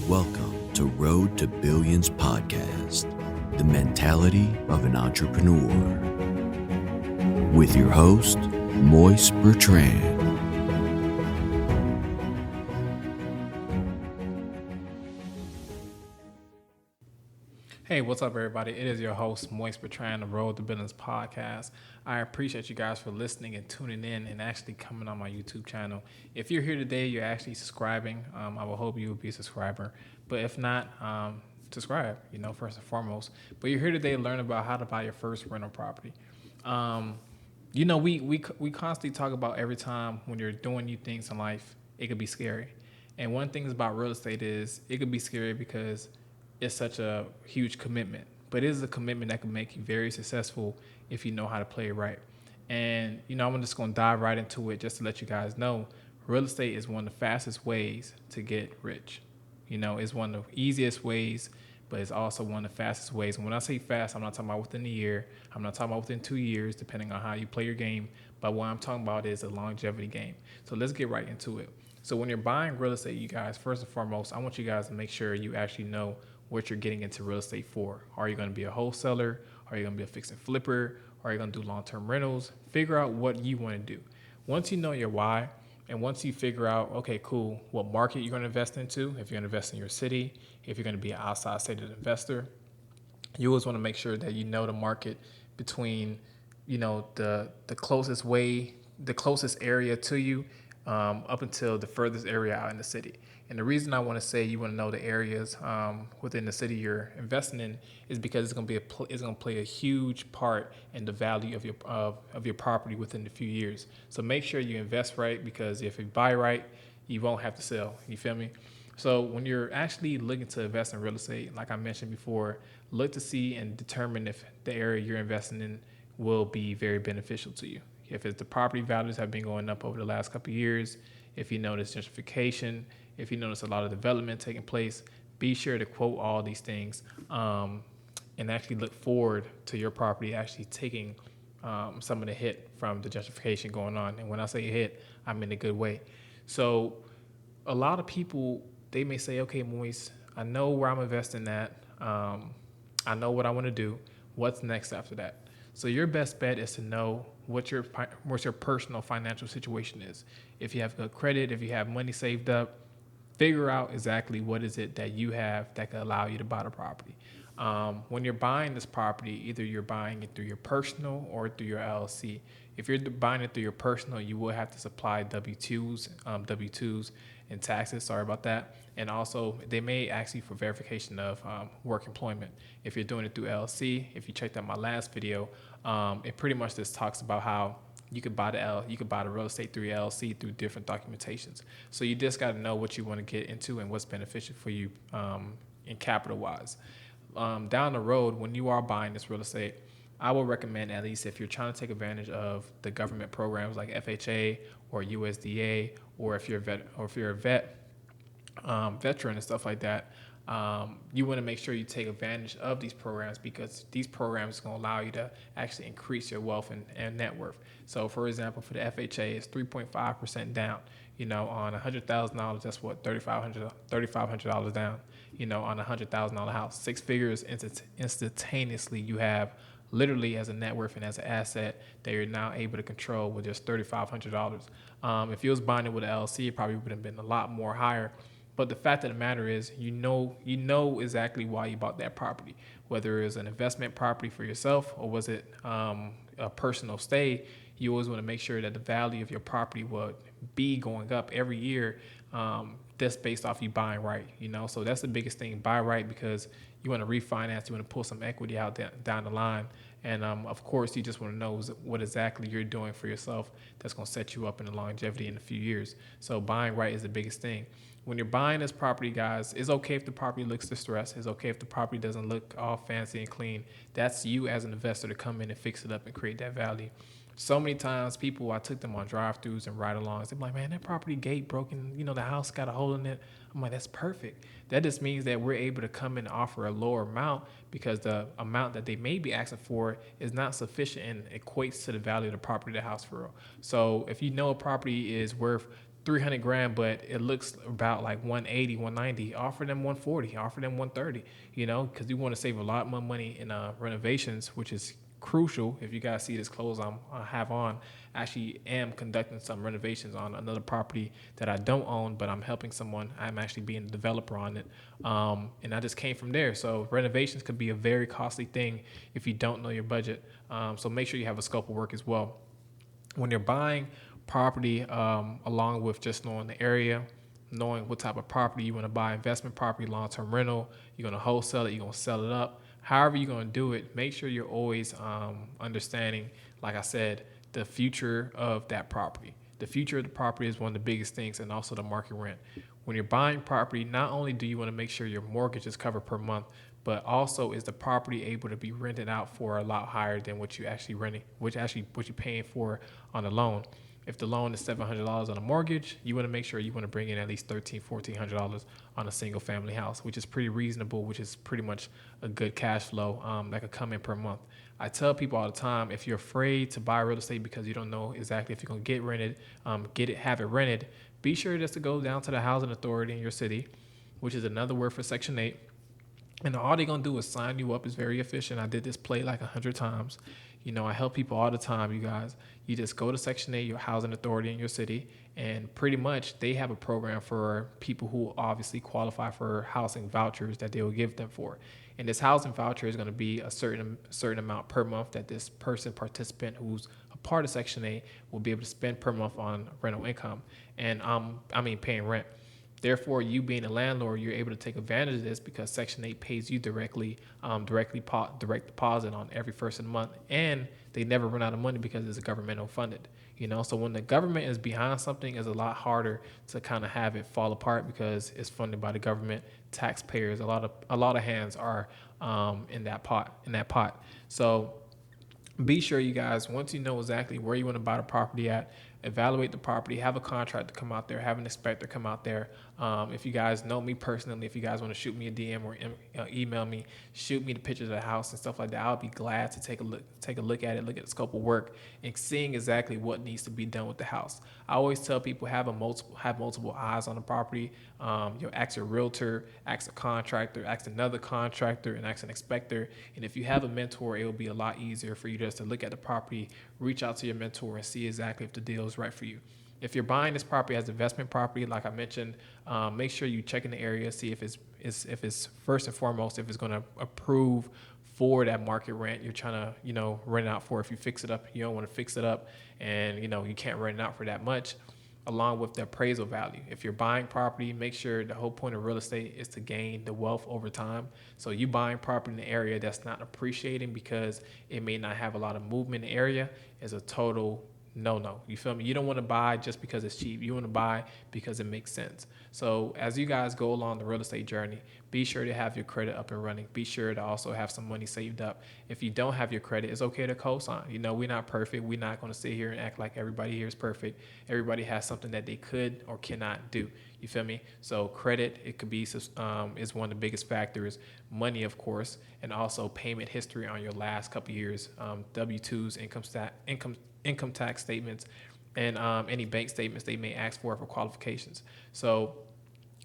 Welcome to Road to Billions podcast, the mentality of an entrepreneur. With your host, Moise Bertrand. Hey, what's up, everybody? It is your host, Moise Bertrand, the Road to Billions podcast. I appreciate you guys for listening and tuning in and actually coming on my YouTube channel. If you're here today, you're actually subscribing. I will hope you will be a subscriber. But if not, subscribe, first and foremost. But you're here today to learn about how to buy your first rental property. We constantly talk about every time when you're doing new things in life, it could be scary. And one thing about real estate is it could be scary because it's such a huge commitment, but it is a commitment that can make you very successful if you know how to play it right. And, I'm just going to dive right into it just to let you guys know, real estate is one of the fastest ways to get rich. It's one of the easiest ways, but it's also one of the fastest ways. And when I say fast, I'm not talking about within a year. I'm not talking about within 2 years, depending on how you play your game. But what I'm talking about is a longevity game. So let's get right into it. So when you're buying real estate, you guys, first and foremost, I want you guys to make sure you actually know what you're getting into real estate for. Are you going to be a wholesaler? Are you going to be a fix and flipper? Are you going to do long-term rentals? Figure out what you want to do. Once you know your why, and once you figure out, okay, cool, what market you're going to invest into, if you're going to invest in your city, if you're going to be an outside state investor, you always want to make sure that you know the market between, the closest way, the closest area to you, up until the furthest area out in the city. And the reason I want to say you want to know the areas within the city you're investing in is because it's going to play a huge part in the value of your property within a few years. So make sure you invest right, because if you buy right, you won't have to sell. You feel me? So when you're actually looking to invest in real estate, like I mentioned before, look to see and determine if the area you're investing in will be very beneficial to you. If it's the property values have been going up over the last couple of years, if you notice gentrification, if you notice a lot of development taking place, be sure to quote all these things and actually look forward to your property actually taking some of the hit from the gentrification going on. And when I say hit, I'm in a good way. So a lot of people, they may say, okay, Moise, I know where I'm investing at. I know what I want to do. What's next after that? So your best bet is to know what your personal financial situation is. If you have good credit, if you have money saved up, figure out exactly what is it that you have that can allow you to buy the property. When you're buying this property, either you're buying it through your personal or through your LLC. If you're buying it through your personal, you will have to supply W-2s and taxes. Sorry about that. And also, they may ask you for verification of work employment. If you're doing it through LLC, if you checked out my last video, it pretty much just talks about how you could buy the real estate through your LLC through different documentations. So you just got to know what you want to get into and what's beneficial for you in capital wise. Down the road, when you are buying this real estate, I would recommend, at least if you're trying to take advantage of the government programs like FHA or USDA, or if you're a veteran and stuff like that, you want to make sure you take advantage of these programs, because these programs are going to allow you to actually increase your wealth and net worth. So, for example, for the FHA, it's 3.5% down. On $100,000, that's what $3,500 down. On a $100,000 house, 6 figures instantaneously. You have literally as a net worth and as an asset that you're now able to control with just $3,500. If you was buying it with an LLC, it probably would have been a lot more higher. But the fact of the matter is, you know exactly why you bought that property, whether it was an investment property for yourself or was it a personal stay. You always want to make sure that the value of your property would be going up every year. That's based off you buying right, So that's the biggest thing. Buy right, because you want to refinance, you want to pull some equity out down the line. And of course, you just want to know what exactly you're doing for yourself that's going to set you up in the longevity in a few years. So buying right is the biggest thing. When you're buying this property, guys, it's okay if the property looks distressed. It's okay if the property doesn't look all fancy and clean. That's you as an investor to come in and fix it up and create that value. So many times I took them on drive-throughs and ride-alongs. They're like, man, that property gate broken. The house got a hole in it. I'm like, that's perfect. That just means that we're able to come in and offer a lower amount, because the amount that they may be asking for is not sufficient and equates to the value of the property, the house for real. So if you know a property is worth 300 grand, but it looks about like 180, 190, offer them 140, offer them 130, because you want to save a lot more money in renovations, which is crucial. If you guys see this clothes I have on, I actually am conducting some renovations on another property that I don't own, but I'm helping someone. I'm actually being a developer on it. And I just came from there. So renovations could be a very costly thing if you don't know your budget. So make sure you have a scope of work as well. When you're buying property, along with just knowing the area, knowing what type of property you want to buy, investment property, long-term rental, you're going to wholesale it, you're going to sell it up. However you're going to do it, make sure you're always understanding, like I said, the future of that property. The future of the property is one of the biggest things, and also the market rent. When you're buying property, not only do you want to make sure your mortgage is covered per month, but also is the property able to be rented out for a lot higher than what you actually renting, what you're paying for on a loan. If the loan is $700 on a mortgage, you want to make sure you want to bring in at least $1,300, $1,400 on a single family house, which is pretty reasonable, which is pretty much a good cash flow that could come in per month. I tell people all the time, if you're afraid to buy real estate because you don't know exactly if you're going to get rented, have it rented, be sure just to go down to the housing authority in your city, which is another word for Section 8. And all they're going to do is sign you up. It's very efficient. I did this play like 100 times. I help people all the time, you guys. You just go to Section 8, your housing authority in your city, and pretty much they have a program for people who obviously qualify for housing vouchers that they will give them for. And this housing voucher is going to be a certain amount per month that this participant who's a part of Section 8 will be able to spend per month on rental income. And paying rent. Therefore, you being a landlord, you're able to take advantage of this because Section 8 pays you direct deposit on every first of the month, and they never run out of money because it's governmental funded. So when the government is behind something, it's a lot harder to kind of have it fall apart because it's funded by the government, taxpayers. A lot of hands are in that pot. So be sure, you guys, once you know exactly where you want to buy the property at, evaluate the property, have a contractor come out there, have an inspector come out there. If you guys know me personally, if you guys want to shoot me a DM or email me, shoot me the pictures of the house and stuff like that, I'll be glad to take a look at it, look at the scope of work, and seeing exactly what needs to be done with the house. I always tell people have multiple eyes on the property. Ask your realtor, ask a contractor, ask another contractor, and ask an inspector. And if you have a mentor, it will be a lot easier for you just to look at the property, reach out to your mentor, and see exactly if the deal is right for you. If you're buying this property as investment property, like I mentioned, make sure you check in the area, see if it's first and foremost, if it's going to approve for that market rent you're trying to, rent it out for. If you fix it up, you don't want to fix it up and, you can't rent it out for that much, along with the appraisal value. If you're buying property, make sure the whole point of real estate is to gain the wealth over time. So you buying property in an area that's not appreciating because it may not have a lot of movement in the area is a total no. You feel me? You don't want to buy just because it's cheap. You want to buy because it makes sense. So as you guys go along the real estate journey, be sure to have your credit up and running. Be sure to also have some money saved up. If you don't have your credit, it's okay to co-sign. We're not perfect. We're not going to sit here and act like everybody here is perfect. Everybody has something that they could or cannot do. You feel me? So credit, it could be is one of the biggest factors. Money, of course, and also payment history on your last couple of years. W-2s, income tax statements, and any bank statements they may ask for qualifications. So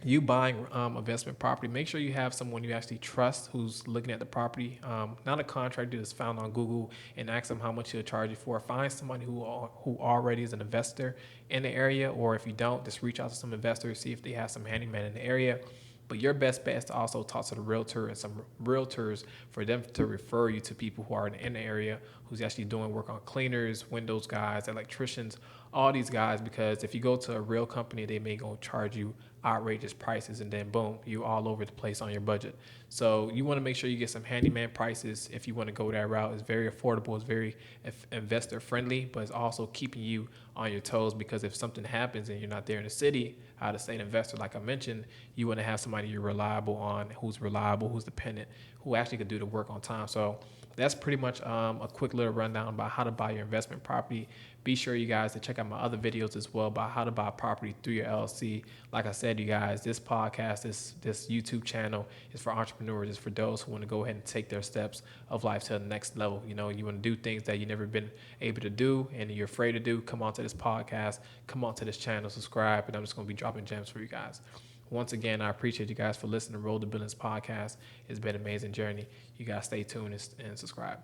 you buying investment property, make sure you have someone you actually trust who's looking at the property, not a contractor that's found on Google, and ask them how much he'll charge you for. Find somebody who already is an investor in the area, or if you don't, just reach out to some investors, see if they have some handyman in the area. But your best bet is to also talk to the realtor and some realtors for them to refer you to people who are in the area who's actually doing work on cleaners, windows guys, electricians, all these guys, because if you go to a real company, they may go charge you outrageous prices, and then boom, you all over the place on your budget. So you want to make sure you get some handyman prices if you want to go that route. It's very affordable, it's very investor friendly, but it's also keeping you on your toes, because if something happens and you're not there in the city, out of state investor, like I mentioned, you want to have somebody you're reliable on, who's dependent, who actually could do the work on time. So that's pretty much a quick little rundown about how to buy your investment property. Be sure, you guys, to check out my other videos as well about how to buy property through your LLC. Like I said, you guys, this podcast, this YouTube channel is for entrepreneurs. It's for those who want to go ahead and take their steps of life to the next level. You know, you want to do things that you've never been able to do and you're afraid to do. Come on to this podcast. Come on to this channel. Subscribe. And I'm just going to be dropping gems for you guys. Once again, I appreciate you guys for listening to Road to Billions podcast. It's been an amazing journey. You guys stay tuned and subscribe.